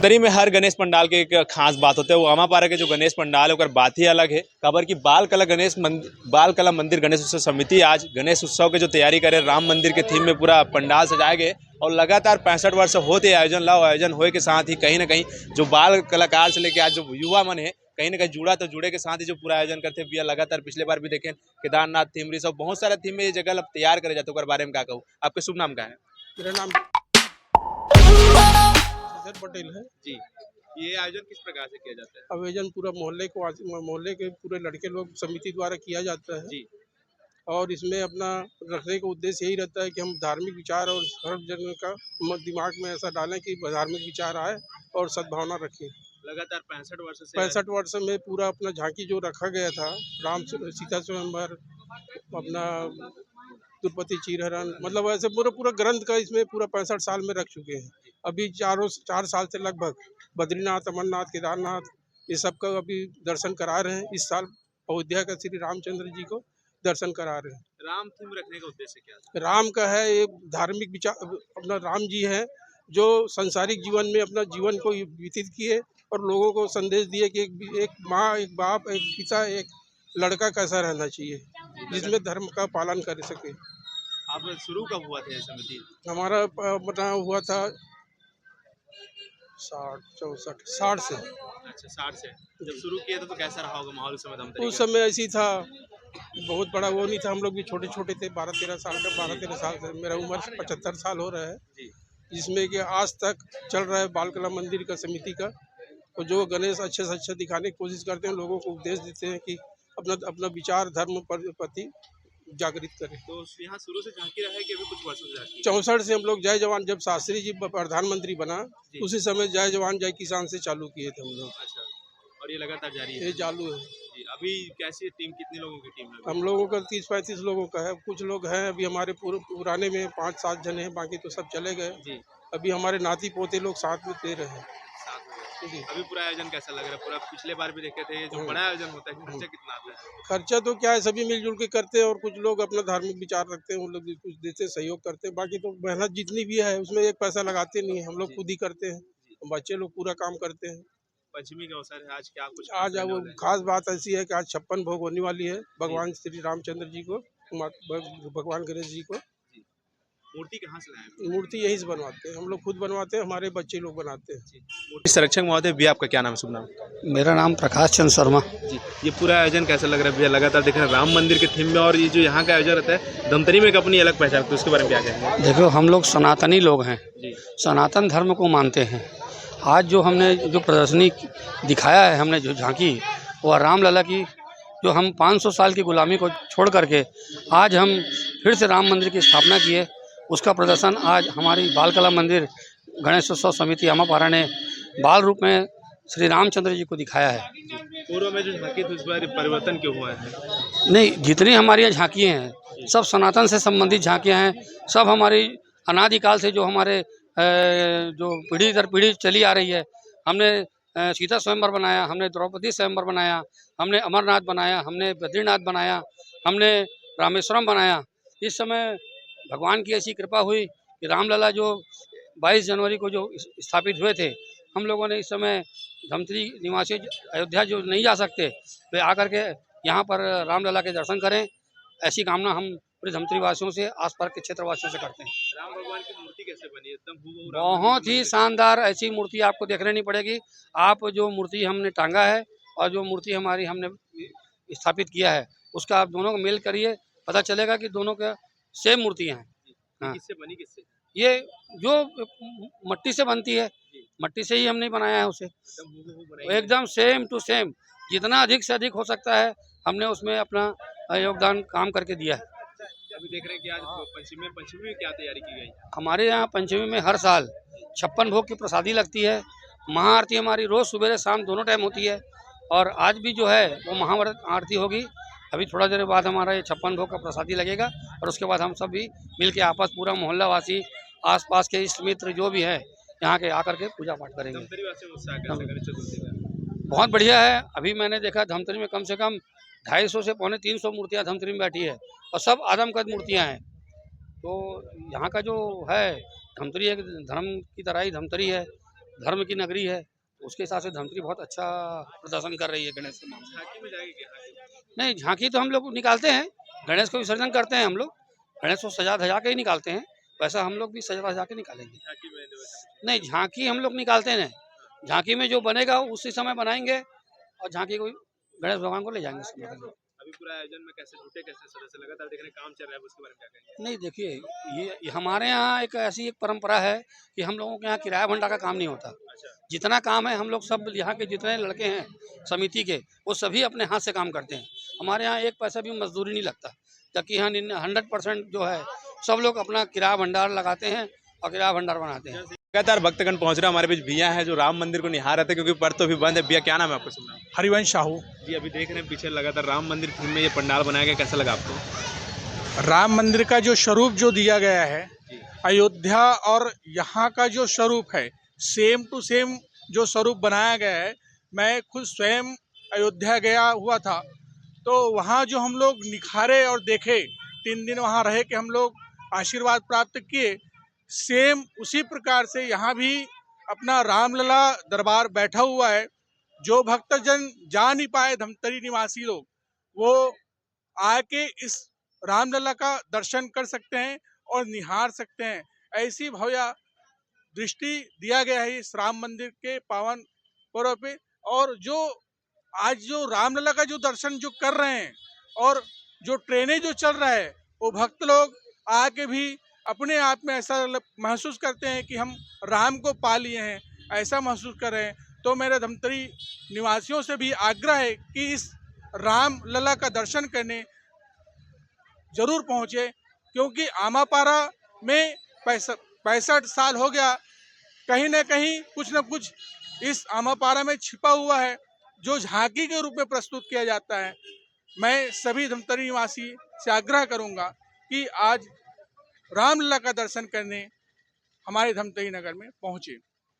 धमतरी में हर गणेश पंडाल के एक खास बात होता है। वो अमापारा के जो गणेश पंडाल है ओकर बात ही अलग है। खबर की बाल कला मंदिर गणेश उत्सव समिति आज गणेश उत्सव के जो तैयारी करे राम मंदिर के थीम में पूरा पंडाल सजाए गए और लगातार 65 वर्ष होते आयोजन होए के साथ ही कहीं ना कहीं जो बाल कलाकार से लेके आज जो युवा मन है कहीं ना कहीं जुड़ा तो जुड़े के साथ ही जो पूरा आयोजन करते हैं लगातार पिछले बार भी देखें केदारनाथ थीम सब बहुत सारा थीम में ये जगह तैयार करे जाते हैं। बारे में क्या कहूँ, आपके शुभ नाम क्या है? मेरा नाम पटेल है जी, ये आयोजन किस प्रकार से किया जाता है? आयोजन पूरा मोहल्ले के पूरे लड़के लोग समिति द्वारा किया जाता है जी, और इसमें अपना रखने का उद्देश्य यही रहता है कि हम धार्मिक विचार और हर जन का दिमाग में ऐसा डालें कि धार्मिक विचार आए और सद्भावना रखें। लगातार 65 वर्ष से 65 वर्ष में पूरा अपना झांकी जो रखा गया था राम सीता स्वयंवर, अपना द्रौपदी चीरहरण, मतलब ऐसे पूरा ग्रंथ का इसमें पूरा 65 साल में रख चुके हैं। अभी 4 साल से लगभग बद्रीनाथ, अमरनाथ, केदारनाथ ये सब का अभी दर्शन करा रहे हैं। इस साल अयोध्या का श्री रामचंद्र जी को दर्शन करा रहे हैं। राम थीम रखने का उद्देश्य क्या है? राम का है एक धार्मिक विचार, अपना राम जी है जो संसारिक जीवन में अपना जीवन को व्यतीत किए और लोगों को संदेश दिए कि एक माँ, एक बाप, एक पिता, एक लड़का कैसा रहना चाहिए जिसमें धर्म का पालन कर सके। आप शुरू कब हुआ था ये समिति? हमारा बना हुआ था 60 से। अच्छा, 60 से जब शुरू किया था तो कैसा रहा होगा माहौल उस समय धमतरी उस का? समय ऐसी था, बहुत बड़ा वो नहीं था, हम लोग भी छोटे छोटे थे, 12-13 साल का। 12-13 साल से मेरा उम्र 75 साल हो रहा है जी, जिसमें कि आज तक चल रहा है बाल कला मंदिर का समिति का। और जो गणेश अच्छे से अच्छा दिखाने की कोशिश करते हैं, लोगों को उपदेश देते हैं कि अपना विचार धर्म प्रति जागृत करें। तो यहाँ शुरू से झांकी रहा है कि अभी कुछ वर्षों से झांकी? 64 से हम लोग जय जवान, जब शास्त्री जी प्रधानमंत्री बना उसी समय जय जवान जय किसान से चालू किए थे हम लोग। अच्छा, और ये लगातार जारी है? ये चालू है जी, अभी कैसी टीम, कितने लोगों की टीम है? हम लोगों का 30-35 लोगों का है। कुछ लोग हैं अभी हमारे पुराने में 5-7 जने हैं, बाकी तो सब चले गए। जी, अभी हमारे नाती पोते लोग साथ में दे रहे हैं। साथ में जी। अभी पूरा आयोजन कैसा लग रहा है? पूरा पिछले बार भी देखे थे, जो बड़ा आयोजन होता है खर्चा कितना आता है? खर्चा तो क्या है, सभी मिलजुल के करते हैं और कुछ लोग अपना धार्मिक विचार रखते हैं, उन लोग भी कुछ देते सहयोग करते हैं। बाकी तो मेहनत जितनी भी है उसमें एक पैसा लगाते नहीं है, हम लोग खुद ही करते हैं। बच्चे लोग पूरा काम करते हैं। पंचमी का अवसर है आज, क्या कुछ आज वो खास बात ऐसी है कि आज 56 भोग होने वाली है भगवान श्री रामचंद्र जी को, भगवान गणेश जी को। मूर्ति कहाँ से लाए? मूर्ति यहीं से बनवाते हैं, हम लोग खुद बनवाते हैं, हमारे बच्चे लोग बनाते हैं। मूर्ति संरक्षक महोदय भी, आपका क्या नाम है, शुभ नाम? मेरा नाम प्रकाश चंद्र शर्मा। जी, ये पूरा आयोजन कैसा लग रहा है भैया? लगातार देख रहे हैं राम मंदिर के थीम में, और ये जो यहाँ का आयोजन रहता है धमतरी में एक अपनी अलग पहचान, तो उसके बारे में क्या कहेंगे? देखो, हम लोग सनातनी लोग हैं जी, सनातन धर्म को मानते हैं। आज जो हमने जो प्रदर्शनी दिखाया है, हमने जो झांकी, वो रामलला की, जो हम 500 साल की गुलामी को छोड़ करके आज हम फिर से राम मंदिर की स्थापना किए, उसका प्रदर्शन आज हमारी बाल कला मंदिर गणेशोत्सव समिति अमापारा ने बाल रूप में श्री रामचंद्र जी को दिखाया है। पूर्व में जो झांकी थी उस बार परिवर्तन क्यों हुआ है? नहीं, जितनी हमारी यहाँ झांकियाँ हैं सब सनातन से संबंधित झांकियाँ हैं। सब हमारी अनादिकाल से जो हमारे जो पीढ़ी दर पीढ़ी चली आ रही है। हमने सीता स्वयंवर बनाया, हमने द्रौपदी स्वयंवर बनाया, हमने अमरनाथ बनाया, हमने बद्रीनाथ बनाया, हमने रामेश्वरम बनाया। इस समय भगवान की ऐसी कृपा हुई कि रामलला जो 22 जनवरी को जो स्थापित हुए थे, हम लोगों ने इस समय धमतरी निवासी अयोध्या जो नहीं जा सकते वे आकर के यहाँ पर रामलला के दर्शन करें, ऐसी कामना हम पूरे धमतरी वासियों से, आसपास के क्षेत्र वासियों से करते हैं। राम भगवान की मूर्ति कैसे बनी? एकदम हूबहू राम बहुत ही शानदार ऐसी मूर्ति आपको देखने नहीं पड़ेगी। आप जो मूर्ति हमने टांगा है और जो मूर्ति हमारी हमने स्थापित किया है, उसका आप दोनों को मेल करिए, पता चलेगा कि दोनों का सेम मूर्तियाँ हैं। हाँ, किससे बनी, किससे? ये जो मट्टी से बनती है, मट्टी से ही हमने बनाया है उसे, एकदम हूबहू बनाई? एकदम सेम टू सेम। जितना अधिक से अधिक हो सकता है हमने उसमें अपना योगदान काम करके दिया है। अभी देख रहे हैं कि आज पंचमी में क्या तैयारी की गई? हमारे यहाँ पंचमी में हर साल 56 भोग की प्रसादी लगती है। महाआरती हमारी रोज़ सुबह शाम दोनों टाइम होती है और आज भी जो है वो महाव्रत आरती होगी। अभी थोड़ा देर बाद हमारा ये 56 भोग का प्रसादी लगेगा और उसके बाद हम सब भी मिल के आपस पूरा मोहल्ला वासी, आसपास के इष्ट मित्र जो भी है यहाँ के आकर के पूजा पाठ करेंगे। धमतरी वासियों में उत्साह कैसा गणेश चतुर्थी का? बहुत बढ़िया है। अभी मैंने देखा धमतरी में कम से कम 250 से पौने 300 मूर्तियाँ धमतरी में बैठी है और सब आदमकद मूर्तियाँ हैं। तो यहाँ का जो है धमतरी एक धर्म की तरह ही धमतरी है। धर्म की नगरी है, तो उसके हिसाब से धमतरी बहुत अच्छा प्रदर्शन कर रही है गणेश के मामले में। झांकी में जाएगी क्या? नहीं, झांकी तो हम लोग निकालते हैं, गणेश को विसर्जन करते हैं हम लोग, गणेश को सजा धजा के ही निकालते हैं, वैसा हम लोग भी सजा धजा के निकालेंगे। झांकी में वैसे नहीं, झांकी हम लोग निकालते नहीं, झांकी में जो बनेगा उसी समय बनाएंगे और झांकी को गणेश भगवान को ले जाएंगे उसके बाद में। अभी पूरा आयोजन में कैसे जुटे, कैसे सदस्य लगातार देख रहे हैं काम चल रहा है, उसके बारे में क्या कहेंगे? नहीं देखिए, ये हमारे यहाँ एक ऐसी एक परंपरा है कि हम लोगों के यहाँ किराया भंडा का काम नहीं होता। अच्छा, जितना काम है हम लोग सब यहाँ के जितने लड़के हैं समिति के, वो सभी अपने हाथ से काम करते हैं। हमारे यहाँ एक पैसा भी मजदूरी नहीं लगता, जबकि यहाँ 100% जो है सब लोग अपना किराया भंडार लगाते हैं और किराया भंडार बनाते हैं। लगातार भक्तगण पहुंच रहे हैं। हमारे बीच भैया है जो राम मंदिर को निहार रहे थे, क्योंकि पर तो अभी बंद है। भैया क्या नाम है आपका? सुनना हरिवंश साहू। जी, अभी देख रहे हैं पीछे लगातार राम मंदिर थीम में ये पंडाल बनाया गया, कैसा लगा आपको? राम मंदिर का जो स्वरूप जो दिया गया है, जी। अयोध्या और यहाँ का जो स्वरूप है, सेम टू सेम जो स्वरूप बनाया गया है। मैं खुद स्वयं अयोध्या गया हुआ था, तो वहाँ जो हम लोग निखारे और देखे, 3 दिन वहाँ रहे कि हम लोग आशीर्वाद प्राप्त किए, सेम उसी प्रकार से यहाँ भी अपना रामलला दरबार बैठा हुआ है। जो भक्तजन जा नहीं पाए, धमतरी निवासी लोग, वो आके इस रामलला का दर्शन कर सकते हैं और निहार सकते हैं। ऐसी भव्य दृष्टि दिया गया है इस राम मंदिर के पावन पर्व पे। और जो आज जो रामलला का जो दर्शन जो कर रहे हैं और जो ट्रेनें जो चल रहा है, वो भक्त लोग आके भी अपने आप में ऐसा महसूस करते हैं कि हम राम को पा लिए हैं, ऐसा महसूस कर रहे हैं। तो मेरे धमतरी निवासियों से भी आग्रह है कि इस राम लला का दर्शन करने जरूर पहुँचे, क्योंकि आमापारा में 65 साल हो गया, कहीं ना कहीं कुछ न कुछ इस आमापारा में छिपा हुआ है, जो झांकी के रूप में प्रस्तुत किया जाता है। मैं सभी धमतरी निवासी से आग्रह करूंगा कि आज रामलला का दर्शन करने हमारे धमतरी नगर में पहुंचे।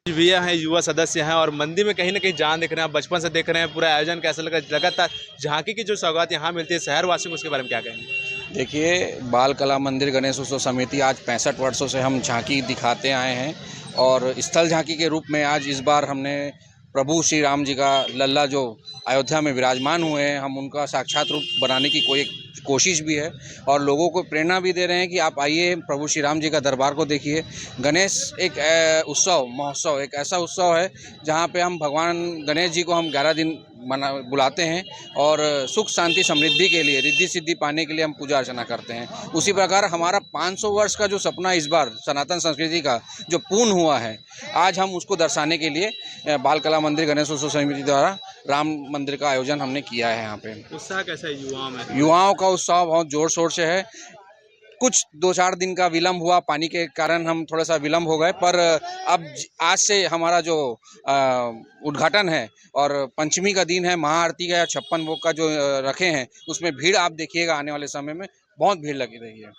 भैया हैं, युवा सदस्य हैं और मंदिर में कहीं ना कहीं जान देख रहे हैं, बचपन से देख रहे हैं। पूरा आयोजन कैसा लगा? लगातार झांकी की जो सौगात यहाँ मिलती है शहर वासियों को, उसके बारे में क्या कहेंगे? देखिए, बाल कला मंदिर गणेश उत्सव समिति आज 65 वर्षों से हम झांकी दिखाते आए हैं और स्थल झांकी के रूप में आज इस बार हमने प्रभु श्री राम जी का लल्ला जो अयोध्या में विराजमान हुए हैं, हम उनका साक्षात रूप बनाने की कोई कोशिश भी है और लोगों को प्रेरणा भी दे रहे हैं कि आप आइए, प्रभु श्री राम जी का दरबार को देखिए। गणेश एक उत्सव महोत्सव, एक ऐसा उत्सव है जहाँ पे हम भगवान गणेश जी को हम 11 दिन बुलाते हैं और सुख शांति समृद्धि के लिए, रिद्धि सिद्धि पाने के लिए हम पूजा अर्चना करते हैं। उसी प्रकार हमारा 500 वर्ष का जो सपना इस बार सनातन संस्कृति का जो पूर्ण हुआ है, आज हम उसको दर्शाने के लिए बाल कला मंदिर गणेश उत्सव समिति द्वारा राम मंदिर का आयोजन हमने किया है। यहाँ पे उत्साह कैसा है युवाओं में? युवाओं का उत्साह बहुत जोर शोर से है। कुछ 2-4 दिन का विलम्ब हुआ, पानी के कारण हम थोड़ा सा विलम्ब हो गए, पर अब आज से हमारा जो उद्घाटन है और पंचमी का दिन है, महाआरती का 56 भोग का जो रखे हैं, उसमें भीड़ आप देखिएगा आने वाले समय में बहुत भीड़ लगी रही है।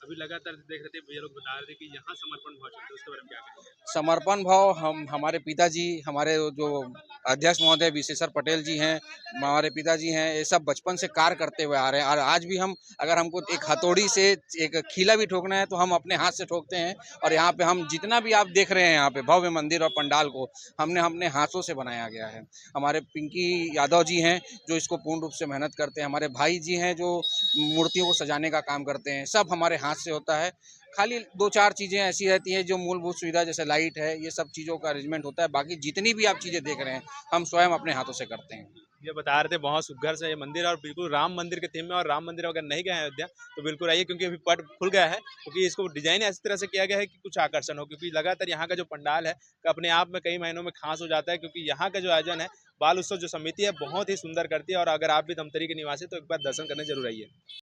अभी लगातार देख रहे थे, भैया लोग बता रहे थे कि यहाँ समर्पण भाव चलता है, उसके बारे में क्या कहेंगे? समर्पण भाव हमारे पिताजी, हमारे जो अध्यक्ष महोदय विशेश्वर पटेल जी हैं, हमारे पिताजी हैं, ये सब बचपन से कार्य करते हुए आ रहे हैं और आज भी हम, अगर हमको एक हथौड़ी से एक खीला भी ठोकना है तो हम अपने हाथ से ठोकते हैं। और यहाँ पे हम जितना भी आप देख रहे हैं यहाँ पे भव्य मंदिर और पंडाल को हमने अपने हाथों से बनाया गया है। हमारे पिंकी यादव जी हैं जो इसको पूर्ण रूप से मेहनत करते हैं, हमारे भाई जी हैं जो मूर्तियों को सजाने का काम करते हैं, सब हमारे हाथ से होता है। खाली 2-4 चीज़ें ऐसी रहती हैं जो मूलभूत सुविधा जैसे लाइट है, ये सब चीज़ों का अरेंजमेंट होता है, बाकी जितनी भी आप चीज़ें देख रहे हैं हम स्वयं अपने हाथों से करते हैं। ये बता रहे थे बहुत सुघर से ये मंदिर और बिल्कुल राम मंदिर के थीम में। और राम मंदिर अगर नहीं गए हैं अयोध्या तो बिल्कुल आइए, क्योंकि अभी पट खुल गया है, क्योंकि इसको डिजाइन ऐसी तरह से किया गया है कि कुछ आकर्षण हो। क्योंकि लगातार यहाँ का जो पंडाल है अपने आप में कई महीनों में खास हो जाता है, क्योंकि यहाँ का जो आयोजन है बाल उत्सव जो समिति है बहुत ही सुंदर करती है। और अगर आप भी धमतरी के निवासी तो एक बार दर्शन करने जरूर आइए।